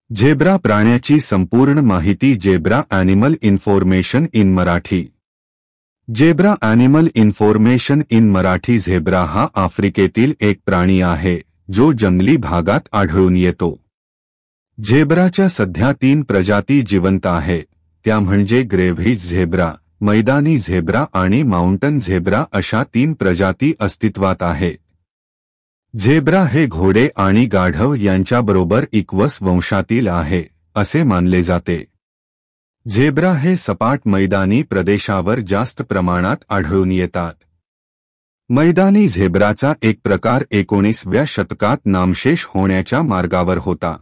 Zebra प्राण्याची संपूर्ण माहिती zebra animal information in Marathi. Zebra animal information in Marathi. Zebra हा आफ्रिकेतील एक प्राणी आहे जो जंगली भागात आढळून येतो. झेब्राच्या सध्या 3 प्रजाती जिवंत आहेत, त्या म्हणजे ग्रेव्हिज झेब्रा, मैदानी झेब्रा आणि माउंटन झेब्रा अशा 3 प्रजाती अस्तित्वात आहेत. झेब्रा हे घोडे आणि गाढव यांच्याबरोबर इक्वस वंशातील आहे असे मानले जाते. झेब्रा हे सपाट मैदानी प्रदेशावर जास्त प्रमाणात आढळून येतात. मैदानी झेब्राचा एक प्रकार 19व्या शतकात नामशेष होण्याच्या मार्गावर होता.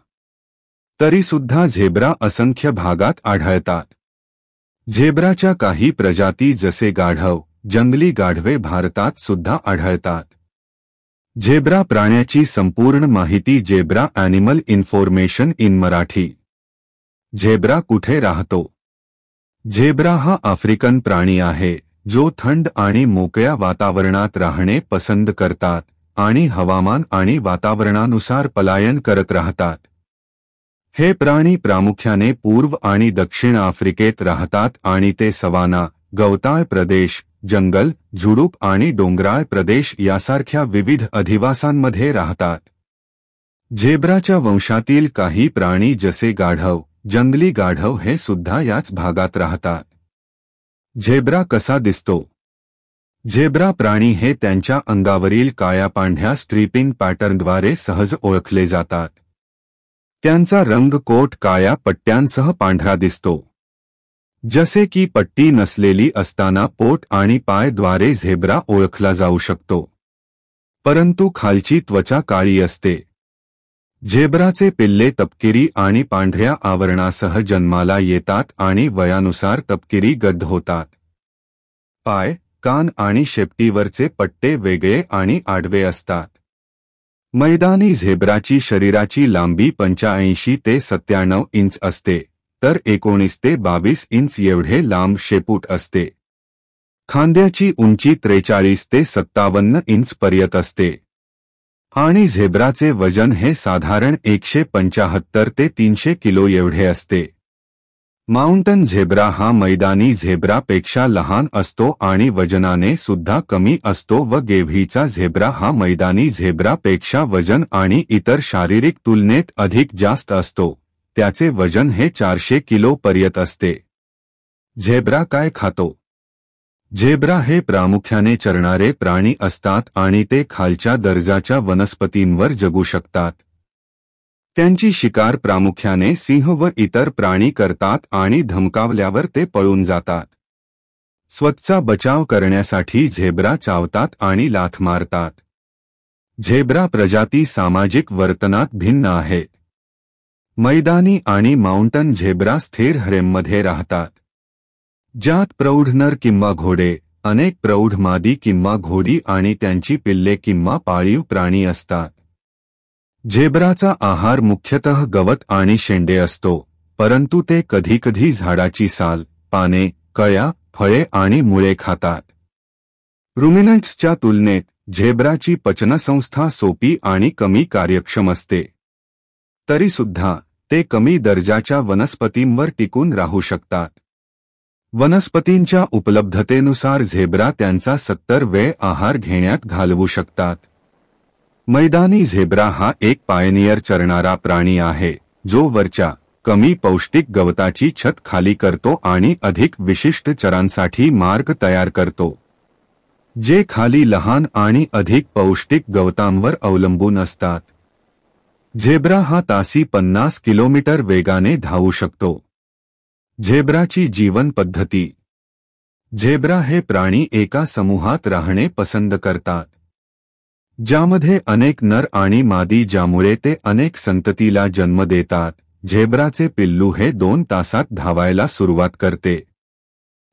तरीसुद्धा झेब्रा असंख्य भागात आढळतात. झेब्राच्या काही प्रजाती जसे गाढव, जंगली गाढवे भारतात सुद्धा आढळतात. झेब्रा प्राण्याची संपूर्ण माहिती zebra animal information in Marathi. Zebra कुठे राहतो? झेब्रा हा आफ्रिकन प्राणी आहे जो थंड आणि मोकळ्या वातावरणात राहणे पसंत करतात आणि हवामान आणि वातावरणानुसार पलायन करत राहतात. हे प्राणी प्रामुख्याने पूर्व आणि दक्षिण आफ्रिकेत राहतात आणि ते सवाना, गवताळ प्रदेश, जंगल, झुडूप आणि डोंगराळ प्रदेश यासारख्या विविध अधिवासांमध्ये राहतात. झेब्राच्या वंशातील काही प्राणी जसे गाढव, जंगली गाढव हे सुद्धा याच भागात राहतात. झेब्रा कसा दिसतो? झेब्रा प्राणी हे त्यांच्या अंगावरील काळ्या पांढऱ्या स्ट्रीपिंग पॅटर्नद्वारे सहज ओळखले जातात. त्यांचा रंग कोट काळ्या पट्ट्यांसह पांढरा दिसतो. जसे की पट्टी नसलेली असताना पोट आणि पायद्वारे झेब्रा ओळखला जाऊ शकतो, परंतु खालची त्वचा काळी असते. झेब्राचे पिल्ले तपकिरी आणि पांढऱ्या आवरणासह जन्माला येतात आणि वयानुसार तपकिरी गडद होतात. पाय, कान आणि शेपटीवरचे पट्टे वेगळे आणि आडवे असतात. मैदानी झेब्राची शरीराची लांबी 85 ते 97 इंच असते, तर 19 ते 22 इंच एवढे लांब शेपूट असते. खांद्याची उंची 43 ते 57 इंच पर्यंत असते. आणि झेब्राचे वजन हे साधारण 175 ते 300 किलो एवढे असते. माउंटन झेब्रा हा मैदानी झेब्रापेक्षा लहान असतो आणि वजनाने सुद्धा कमी असतो व ग्रेव्हिजचा झेब्रा हा मैदानी झेब्रापेक्षा वजन आणि इतर शारीरिक तुलनेत अधिक जास्त असतो. त्याचे वजन हे 400 किलो पर्यंत असते. झेब्रा काय खातो? झेब्रा हे प्रामुख्याने चरणारे प्राणी असतात आणि ते खालच्या दर्जाच्या वनस्पतींवर जगू शकतात. त्यांची शिकार प्रामुख्याने सिंह व इतर प्राणी करतात आणि धमकावल्यावर ते पळून जातात. स्वतःचा बचाव करण्यासाठी झेब्रा चावतात आणि लाथ मारतात. झेब्रा प्रजाती सामाजिक वर्तनात भिन्न आहेत. मैदानी आणि माउंटन झेब्रा स्थिर हरेममध्ये राहतात, ज्यात प्रौढ नर किंवा घोडे, अनेक प्रौढ मादी किंवा घोडी आणि त्यांची पिल्ले किंवा पाळीव प्राणी असतात. झेब्राचा आहार मुख्यतः गवत आणि शेंडे असतो, परंतु ते कधीकधी झाडाची साल, पाने, कळ्या, फळे आणि मुळे खातात. रुमिनंट्सच्या तुलनेत झेब्राची पचनसंस्था सोपी आणि कमी कार्यक्षम असते. तरीसुद्धा ते कमी दर्जाच्या वनस्पतींवर टिकून राहू शकतात. वनस्पतींच्या उपलब्धतेनुसार झेब्रा त्यांचा 70 वेळ आहार घेण्यात घालवू शकतात. मैदानी झेब्रा हा एक पायनियर चरणारा प्राणी आहे जो वरच्या, कमी पौष्टिक गवताची छत खाली करतो आणि अधिक विशिष्ट चरांसाठी मार्ग तयार करतो, जे खाली लहान आणि अधिक पौष्टिक गवतांवर अवलंबून असतात. झेब्रा हा तासी 50 किलोमीटर वेगाने धावू शकतो. झेब्राची जीवन पद्धती. झेब्रा हे प्राणी एका समूहात राहणे पसंत करतात, ज्यामध्ये अनेक नर आणि मादी, ज्यामुळे ते अनेक संततीला जन्म देतात. झेब्राचे पिल्लू हे 2 तासात धावायला सुरुवात करते.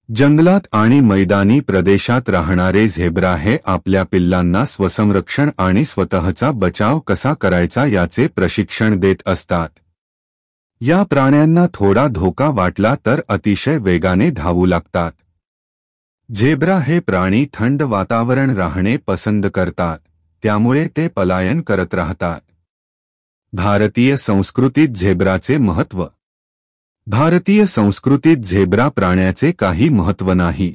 जंगलात आणि मैदानी प्रदेशात राहणारे झेब्रा हे आपल्या पिल्लांना स्वसंरक्षण आणि स्वतःचा बचाव कसा करायचा याचे प्रशिक्षण देत असतात. या प्राण्यांना थोडा धोका वाटला तर अतिशय वेगाने धावू लागतात. झेब्रा हे प्राणी थंड वातावरण राहणे पसंत करतात, त्यामुळे ते पलायन करत राहतात. भारतीय संस्कृतीत झेब्राचे महत्त्व. भारतीय संस्कृतीत झेब्रा प्राण्याचे काही महत्त्व नाही,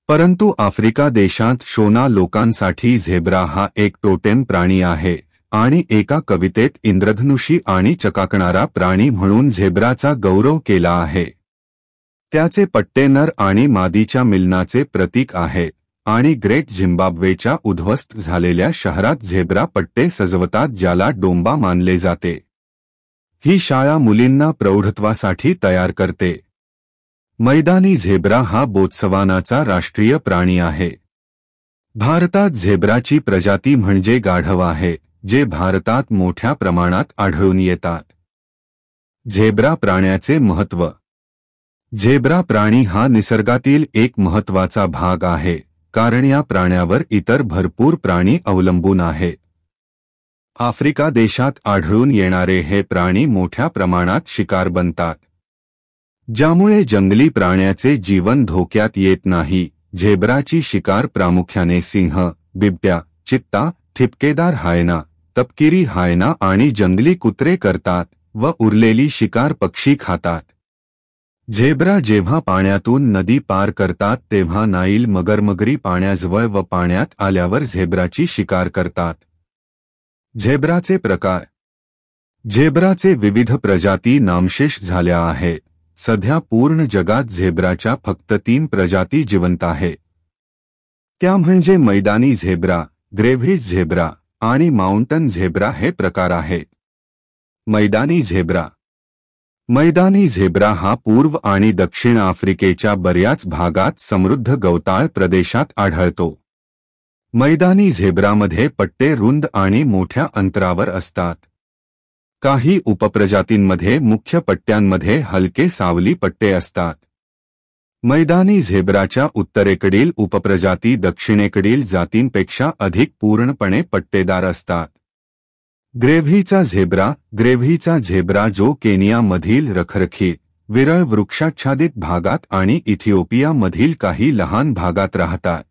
परंतु आफ्रिका देशात शोना लोकांसाठी झेब्रा हा एक टोटेम प्राणी आहे आणि एका कवितेत इंद्रधनुषी आणि चकाकणारा प्राणी म्हणून झेब्राचा गौरव केला आहे. त्याचे पट्टे नर आणि मादीच्या मिलनाचे प्रतीक आहेत आणि ग्रेट झिम्बाब्वेच्या उद्ध्वस्त झालेल्या शहरात झेब्रा पट्टे सजवतात, ज्याला डोंबा मानले जाते. ही शाळा मुलींना प्रौढत्वासाठी तयार करते. मैदानी झेब्रा हा बोत्सवानाचा राष्ट्रीय प्राणी आहे. भारतात झेब्राची प्रजाती म्हणजे गाढव आहे, जे भारतात मोठ्या प्रमाणात आढळून येतात. झेब्रा प्राण्याचे महत्त्व. झेब्रा प्राणी हा निसर्गातील एक महत्त्वाचा भाग आहे, कारण या प्राण्यावर इतर भरपूर प्राणी अवलंबून आहेत. आफ्रिका देशात आढळून येणारे हे प्राणी मोठ्या प्रमाणात शिकार बनतात, ज्यामुळे जंगली प्राण्याचे जीवन धोक्यात येत नाही. झेब्राची शिकार प्रामुख्याने सिंह, बिबट्या, चित्ता, ठिपकेदार हायना, तपकिरी हायना आणि जंगली कुत्रे करतात व उरलेली शिकार पक्षी खातात. झेब्रा जेव्हा पाण्यातून नदी पार करतात तेव्हा नाईल मगरमगरी पाण्याजवळ व पाण्यात आल्यावर झेब्राची शिकार करतात. झेब्राचे प्रकार. झेब्राचे विविध प्रजाती नामशेष झाल्या आहेत. सध्या पूर्ण जगात झेब्राच्या फक्त 3 प्रजाती जिवंत आहेत. त्या म्हणजे मैदानी झेब्रा, ग्रेव्हीज झेब्रा आणि माउंटन झेब्रा हे प्रकार आहेत. मैदानी झेब्रा. मैदानी झेब्रा हा पूर्व आणि दक्षिण आफ्रिकेच्या बऱ्याच भागात समृद्ध गवताळ प्रदेशात आढळतो. मैदानी झेब्रामध्ये पट्टे रुंद आणि मोठ्या अंतरावर असतात. काही उपप्रजातींमध्ये मुख्य पट्ट्यांमध्ये हलके सावली पट्टे असतात. मैदानी झेब्राच्या उत्तरेकडील उपप्रजाती दक्षिणेकडील जातींपेक्षा अधिक पूर्णपणे पट्टेदार असतात. ग्रेव्हीचा झेब्रा. ग्रेव्हीचा झेब्रा जो केनियामधील रखरखीत, विरळ वृक्षाच्छादित भागात आणि इथिओपियामधील काही लहान भागात राहतात.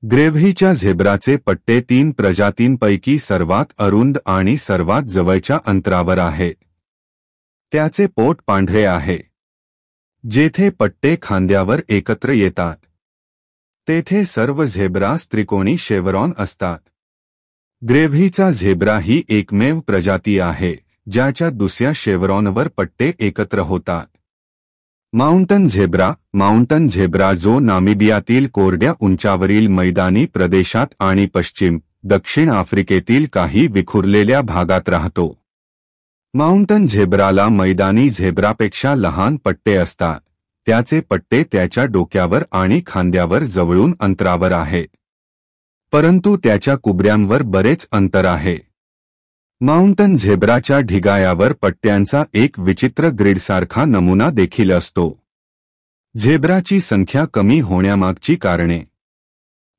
ग्रेव्हीच्या झेब्राचे पट्टे 3 प्रजातींपैकी सर्वात अरुंद आणि सर्वात जवळच्या अंतरावर आहेत. त्याचे पोट पांढरे आहे. जेथे पट्टे खांद्यावर एकत्र येतात तेथे सर्व झेब्रास त्रिकोणी शेवरॉन असतात. ग्रेव्हीचा झेब्रा ही एकमेव प्रजाती आहे ज्याच्या दुसऱ्या शेवरॉनवर पट्टे एकत्र होतात. Mountain zebra. माउंटन झेब्रा जो नामिबियातील कोरड्या उंचावरील मैदानी प्रदेशात आणि पश्चिम, दक्षिण आफ्रिकेतील काही विखुरलेल्या भागात राहतो. माउंटन झेब्राला मैदानी झेब्रापेक्षा लहान पट्टे असतात. त्याचे पट्टे त्याच्या डोक्यावर आणि खांद्यावर जवळून अंतरावर आहेत, परंतु त्याच्या कुबड्यांवर बरेच अंतर आहे. माउंटन झेब्राच्या ढिगायावर पट्ट्यांचा एक विचित्र ग्रिडसारखा नमुना देखील असतो. झेब्राची संख्या कमी होण्यामागची कारणे.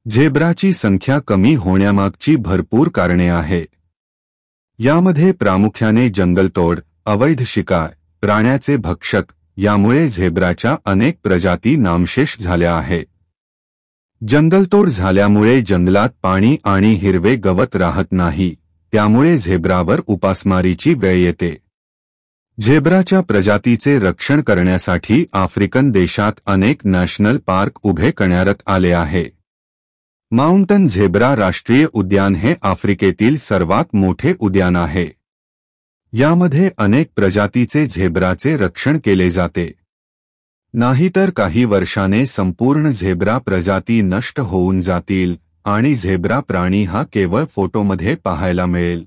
झेब्राची संख्या कमी होण्यामागची भरपूर कारणे आहेत. यामध्ये प्रामुख्याने जंगलतोड, अवैध शिकार, प्राण्याचे भक्षक यामुळे झेब्राच्या अनेक प्रजाती नामशेष झाल्या आहेत. जंगलतोड झाल्यामुळे जंगलात पाणी आणि हिरवे गवत राहत नाही, त्यामुळे झेब्रावर उपासमारीची वेळ येते. झेब्राच्या प्रजातीचे रक्षण करण्यासाठी आफ्रिकन देशात अनेक नॅशनल पार्क उभे करण्यात आले आहे. माउंटन झेब्रा राष्ट्रीय उद्यान हे आफ्रिकेतील सर्वात मोठे उद्यान आहे. यामध्ये अनेक प्रजातीचे झेब्राचे रक्षण केले जाते. नाहीतर काही वर्षाने संपूर्ण झेब्रा प्रजाती नष्ट होऊन जातील आणि झेब्रा प्राणी हा केवळ फोटोमध्ये पाहायला मिळेल.